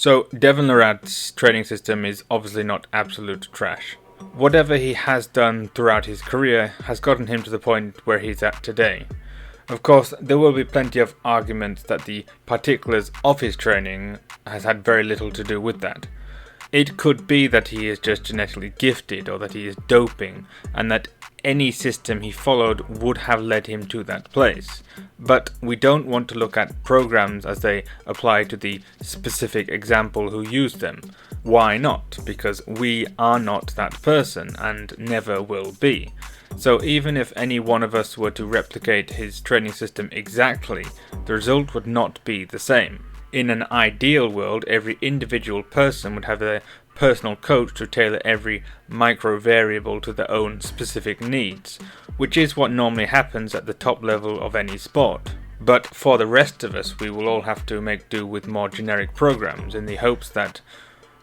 So Devon Larratt's training system is obviously not absolute trash. Whatever he has done throughout his career has gotten him to the point where he's at today. Of course, there will be plenty of arguments that the particulars of his training has had very little to do with that. It could be that he is just genetically gifted, or that he is doping, and that any system he followed would have led him to that place. But we don't want to look at programs as they apply to the specific example who used them. Why not? Because we are not that person, and never will be. So even if any one of us were to replicate his training system exactly, the result would not be the same. In an ideal world, every individual person would have their personal coach to tailor every micro variable to their own specific needs, which is what normally happens at the top level of any sport. But for the rest of us, we will all have to make do with more generic programs in the hopes that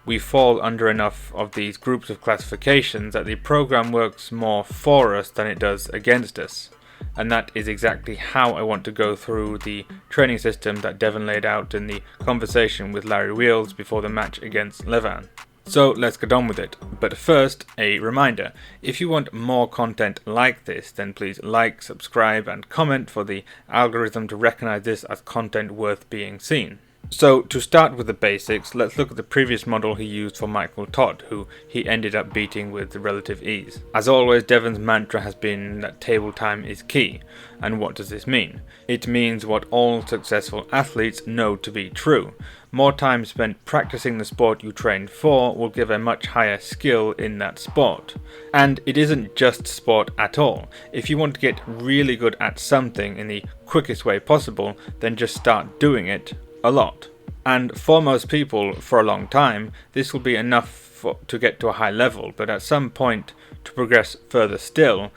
we fall under enough of these groups of classifications that the program works more for us than it does against us. And that is exactly how I want to go through the training system that Devon laid out in the conversation with Larry Wheels before the match against Levan. So let's get on with it. But first, a reminder. If you want more content like this, then please like, subscribe and comment for the algorithm to recognize this as content worth being seen. So to start with the basics, let's look at the previous model he used for Michael Todd, who he ended up beating with relative ease. As always, Devon's mantra has been that table time is key. And what does this mean? It means what all successful athletes know to be true. More time spent practicing the sport you trained for will give a much higher skill in that sport. And it isn't just sport at all. If you want to get really good at something in the quickest way possible, then just start doing it a lot. And for most people, for a long time, this will be enough to get to a high level, but at some point, to progress further still,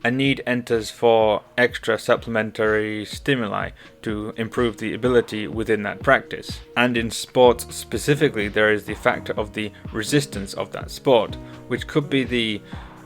a need enters for extra supplementary stimuli to improve the ability within that practice. And in sports specifically, there is the factor of the resistance of that sport, which could be the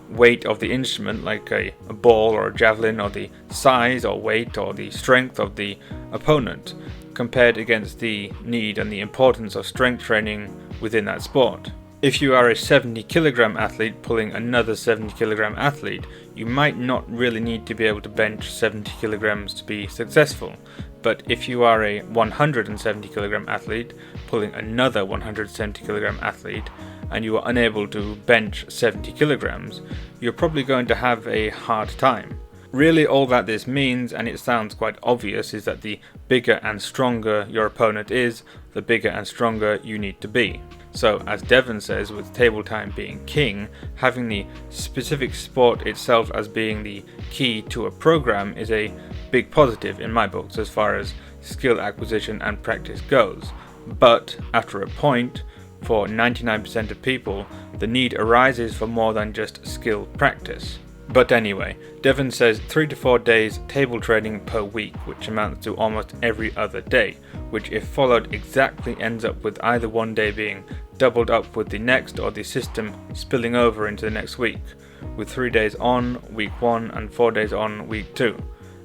weight of the instrument, like a ball or a javelin, or the size or weight or the strength of the opponent, compared against the need and the importance of strength training within that sport. If you are a 70 kilogram athlete pulling another 70 kilogram athlete, you might not really need to be able to bench 70 kilograms to be successful. But if you are a 170 kilogram athlete pulling another 170 kilogram athlete, and you are unable to bench 70 kilograms, you're probably going to have a hard time. Really, all that this means, and it sounds quite obvious, is that the bigger and stronger your opponent is, the bigger and stronger you need to be. So, as Devon says, with table time being king, having the specific sport itself as being the key to a program is a big positive in my books as far as skill acquisition and practice goes. But, after a point, for 99% of people, the need arises for more than just skill practice. But anyway, Devon says 3 to 4 days table training per week, which amounts to almost every other day, which if followed exactly ends up with either one day being doubled up with the next, or the system spilling over into the next week, with 3 days on week 1 and 4 days on week 2,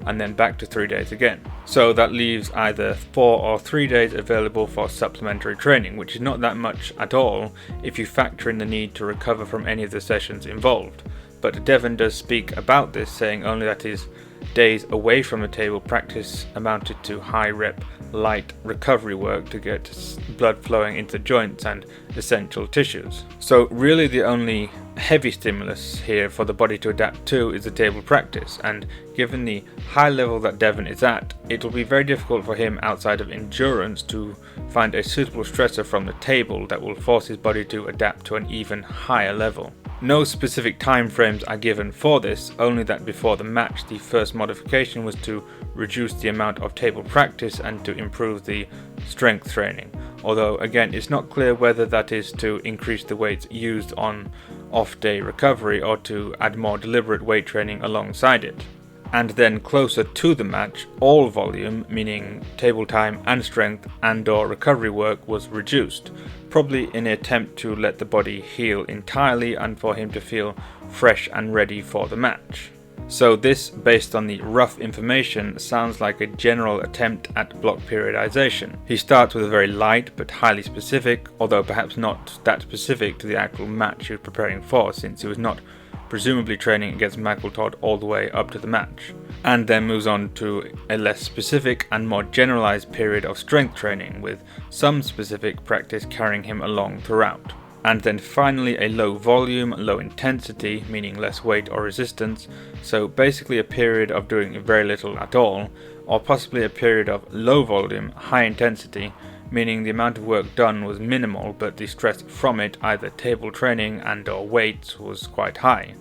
and then back to 3 days again. So that leaves either 4 or 3 days available for supplementary training, which is not that much at all if you factor in the need to recover from any of the sessions involved. But Devon does speak about this, saying only that his days away from the table practice amounted to high rep, light recovery work to get blood flowing into the joints and essential tissues. So really the only heavy stimulus here for the body to adapt to is the table practice, and given the high level that Devon is at, it will be very difficult for him outside of endurance to find a suitable stressor from the table that will force his body to adapt to an even higher level. No specific time frames are given for this, only that before the match the first modification was to reduce the amount of table practice and to improve the strength training. Although again, it's not clear whether that is to increase the weights used on off-day recovery or to add more deliberate weight training alongside it. And then closer to the match, all volume, meaning table time and strength and/or recovery work, was reduced, probably in an attempt to let the body heal entirely and for him to feel fresh and ready for the match. So this, based on the rough information, sounds like a general attempt at block periodization. He starts with a very light but highly specific, although perhaps not that specific to the actual match he was preparing for, since he was not presumably training against Michael Todd all the way up to the match, and then moves on to a less specific and more generalized period of strength training, with some specific practice carrying him along throughout. And then finally a low volume, low intensity, meaning less weight or resistance, so basically a period of doing very little at all, or possibly a period of low volume, high intensity, meaning the amount of work done was minimal but the stress from it, either table training and or weights, was quite high,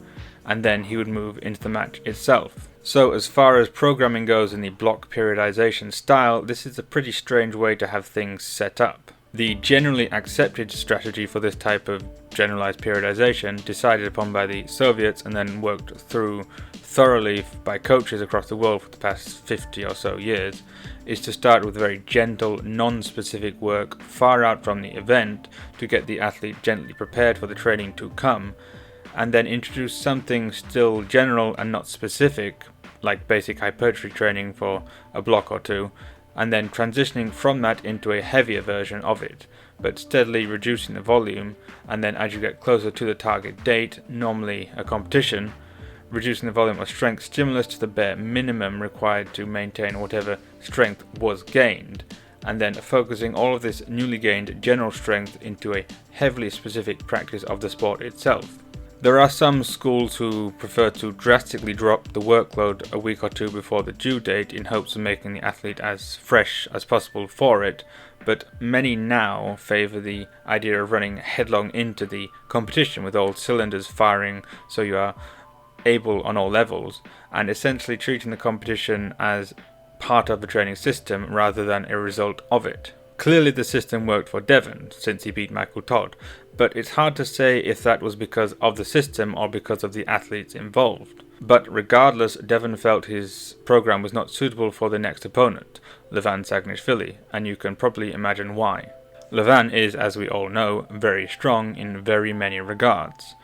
and then he would move into the match itself. So as far as programming goes in the block periodization style, this is a pretty strange way to have things set up. The generally accepted strategy for this type of generalized periodization, decided upon by the Soviets and then worked through thoroughly by coaches across the world for the past 50 or so years, is to start with very gentle, non-specific work far out from the event to get the athlete gently prepared for the training to come, and then introduce something still general and not specific, like basic hypertrophy training for a block or two, and then transitioning from that into a heavier version of it, but steadily reducing the volume, and then as you get closer to the target date, normally a competition, reducing the volume of strength stimulus to the bare minimum required to maintain whatever strength was gained, and then focusing all of this newly gained general strength into a heavily specific practice of the sport itself. There are some schools who prefer to drastically drop the workload a week or two before the due date in hopes of making the athlete as fresh as possible for it, but many now favour the idea of running headlong into the competition with all cylinders firing so you are able on all levels, and essentially treating the competition as part of the training system rather than a result of it. Clearly the system worked for Devon, since he beat Michael Todd, but it's hard to say if that was because of the system or because of the athletes involved. But regardless, Devon felt his program was not suitable for the next opponent, Levan Sagnishvili, and you can probably imagine why. Levan is, as we all know, very strong in very many regards,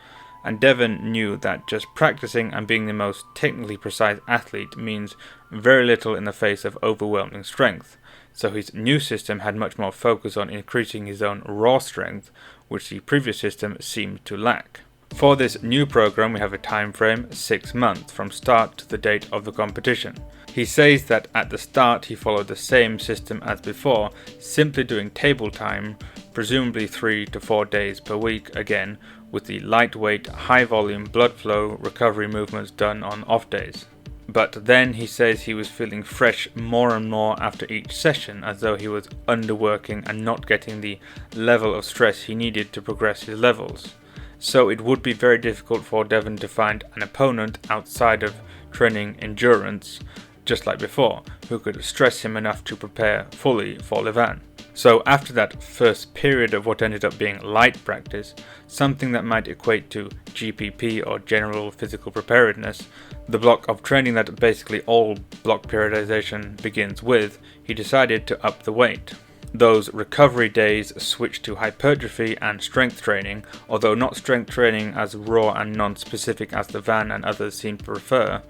and Devon knew that just practicing and being the most technically precise athlete means very little in the face of overwhelming strength, so his new system had much more focus on increasing his own raw strength, which the previous system seemed to lack. For this new program we have a time frame 6 months from start to the date of the competition. He says that at the start he followed the same system as before, simply doing table time, presumably 3 to 4 days per week again, with the lightweight, high volume blood flow recovery movements done on off days. But then he says he was feeling fresh more and more after each session, as though he was underworking and not getting the level of stress he needed to progress his levels. So it would be very difficult for Devon to find an opponent outside of training endurance, just like before, who could stress him enough to prepare fully for Levan. So after that first period of what ended up being light practice, something that might equate to GPP or general physical preparedness, the block of training that basically all block periodization begins with, he decided to up the weight. Those recovery days switched to hypertrophy and strength training, although not strength training as raw and non-specific as Levan and others seem to prefer.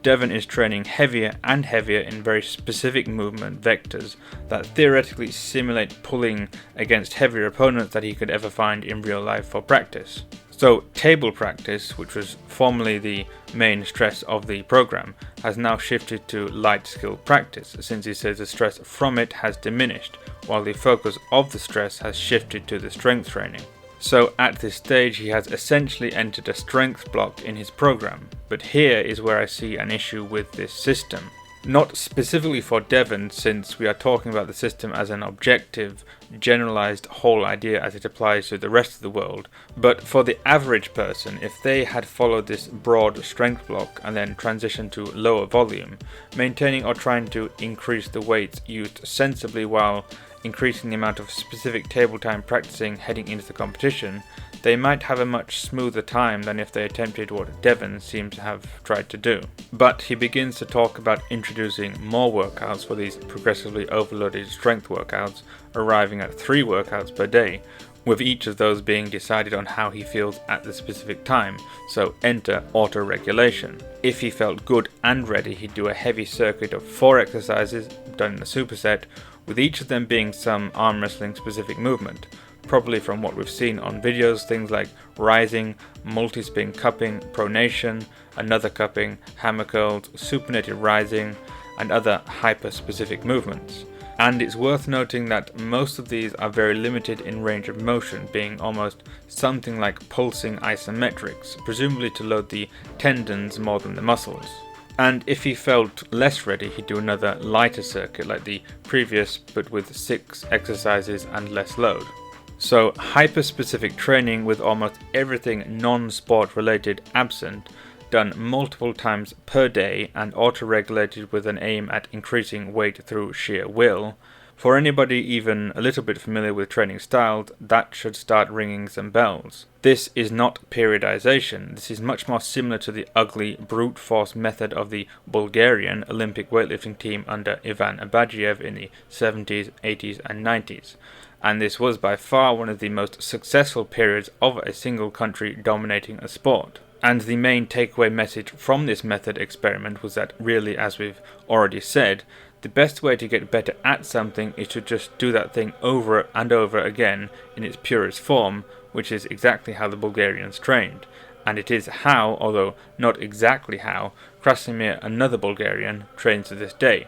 Devon is training heavier and heavier in very specific movement vectors that theoretically simulate pulling against heavier opponents that he could ever find in real life for practice. So table practice, which was formerly the main stress of the program, has now shifted to light skill practice, since he says the stress from it has diminished, while the focus of the stress has shifted to the strength training. So at this stage he has essentially entered a strength block in his program, but here is where I see an issue with this system. Not specifically for Devon, since we are talking about the system as an objective, generalized whole idea as it applies to the rest of the world, but for the average person, if they had followed this broad strength block and then transitioned to lower volume, maintaining or trying to increase the weights used sensibly while increasing the amount of specific table time practicing heading into the competition, they might have a much smoother time than if they attempted what Devon seems to have tried to do. But he begins to talk about introducing more workouts for these progressively overloaded strength workouts, arriving at 3 workouts per day, with each of those being decided on how he feels at the specific time, so enter auto-regulation. If he felt good and ready, he'd do a heavy circuit of 4 exercises done in a superset, with each of them being some arm wrestling specific movement. Probably from what we've seen on videos, things like rising, multi-spin cupping, pronation, another cupping, hammer curls, supinated rising, and other hyper-specific movements. And it's worth noting that most of these are very limited in range of motion, being almost something like pulsing isometrics, presumably to load the tendons more than the muscles. And if he felt less ready, he'd do another lighter circuit like the previous, but with 6 exercises and less load. So hyper-specific training with almost everything non-sport related absent, done multiple times per day and auto-regulated with an aim at increasing weight through sheer will. For anybody even a little bit familiar with training styles, that should start ringing some bells. This is not periodization. This is much more similar to the ugly brute force method of the Bulgarian Olympic weightlifting team under Ivan Abadjiev in the 70s, 80s and 90s. And this was by far one of the most successful periods of a single country dominating a sport. And the main takeaway message from this method experiment was that really, as we've already said, the best way to get better at something is to just do that thing over and over again in its purest form, which is exactly how the Bulgarians trained. And it is how, although not exactly how, Krasimir, another Bulgarian, trains to this day,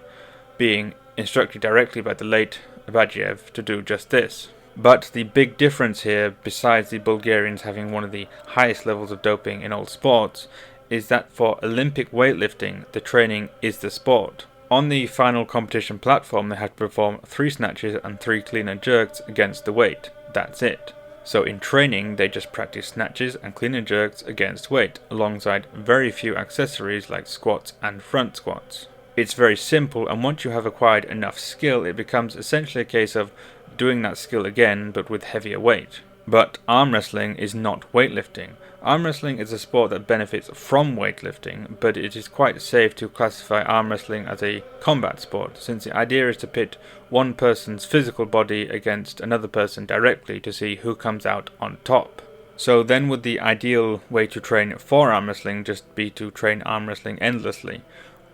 being instructed directly by the late Abadjiev to do just this. But the big difference here, besides the Bulgarians having one of the highest levels of doping in all sports, is that for Olympic weightlifting, the training is the sport. On the final competition platform, they had to perform 3 snatches and 3 clean and jerks against the weight. That's it. So in training, they just practice snatches and clean and jerks against weight, alongside very few accessories like squats and front squats. It's very simple, and once you have acquired enough skill, it becomes essentially a case of doing that skill again, but with heavier weight. But arm wrestling is not weightlifting. Arm wrestling is a sport that benefits from weightlifting, but it is quite safe to classify arm wrestling as a combat sport, since the idea is to pit one person's physical body against another person directly to see who comes out on top. So then would the ideal way to train for arm wrestling just be to train arm wrestling endlessly?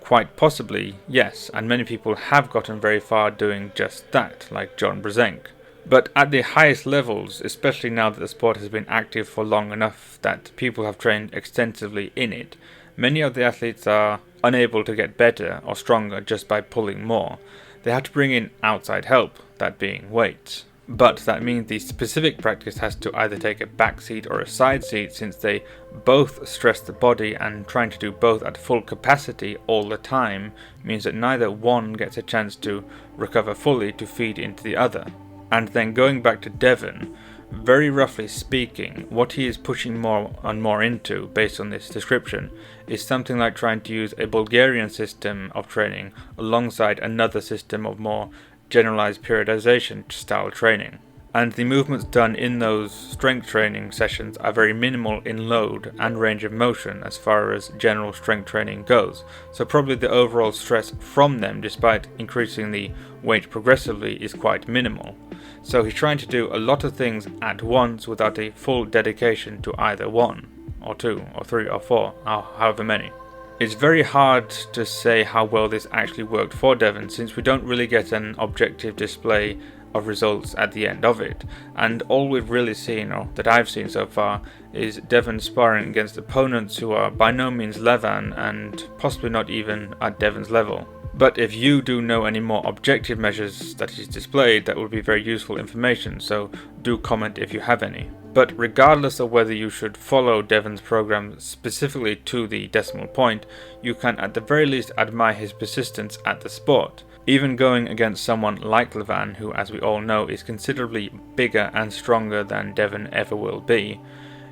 Quite possibly, yes, and many people have gotten very far doing just that, like John Brzenk. But at the highest levels, especially now that the sport has been active for long enough that people have trained extensively in it, many of the athletes are unable to get better or stronger just by pulling more. They have to bring in outside help, that being weights. But that means the specific practice has to either take a back seat or a side seat, since they both stress the body, and trying to do both at full capacity all the time means that neither one gets a chance to recover fully to feed into the other. And then going back to Devon, very roughly speaking, what he is pushing more and more into, based on this description, is something like trying to use a Bulgarian system of training alongside another system of more generalized periodization style training. And the movements done in those strength training sessions are very minimal in load and range of motion as far as general strength training goes, so probably the overall stress from them, despite increasing the weight progressively, is quite minimal. So he's trying to do a lot of things at once without a full dedication to either one, or 2, or 3, or 4, or however many. It's very hard to say how well this actually worked for Devon, since we don't really get an objective display of results at the end of it, and all we've really seen, or that I've seen so far, is Devon sparring against opponents who are by no means Levan and possibly not even at Devon's level. But if you do know any more objective measures that he's displayed, that would be very useful information, so do comment if you have any. But regardless of whether you should follow Devon's program specifically to the decimal point, you can at the very least admire his persistence at the sport. Even going against someone like Levan, who as we all know is considerably bigger and stronger than Devon ever will be,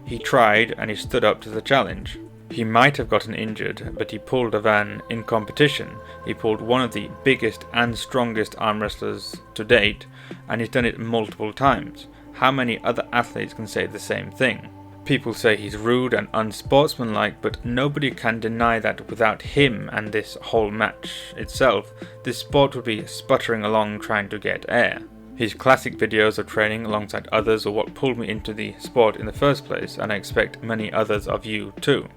he tried and he stood up to the challenge. He might have gotten injured, but he pulled Levan in competition. He pulled one of the biggest and strongest arm wrestlers to date, and he's done it multiple times. How many other athletes can say the same thing? People say he's rude and unsportsmanlike, but nobody can deny that without him and this whole match itself, this sport would be sputtering along trying to get air. His classic videos of training alongside others are what pulled me into the sport in the first place, and I expect many others of you too.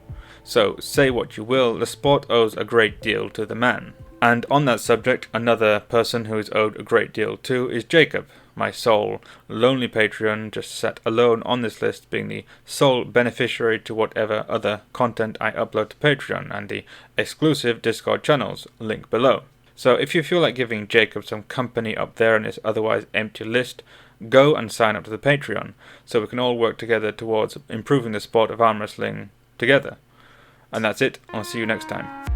So say what you will, the sport owes a great deal to the man. And on that subject, another person who is owed a great deal to is Jacob, my sole, lonely Patreon, just sat alone on this list, being the sole beneficiary to whatever other content I upload to Patreon and the exclusive Discord channels, link below. So if you feel like giving Jacob some company up there on his otherwise empty list, go and sign up to the Patreon, so we can all work together towards improving the sport of arm wrestling together. And that's it, I'll see you next time.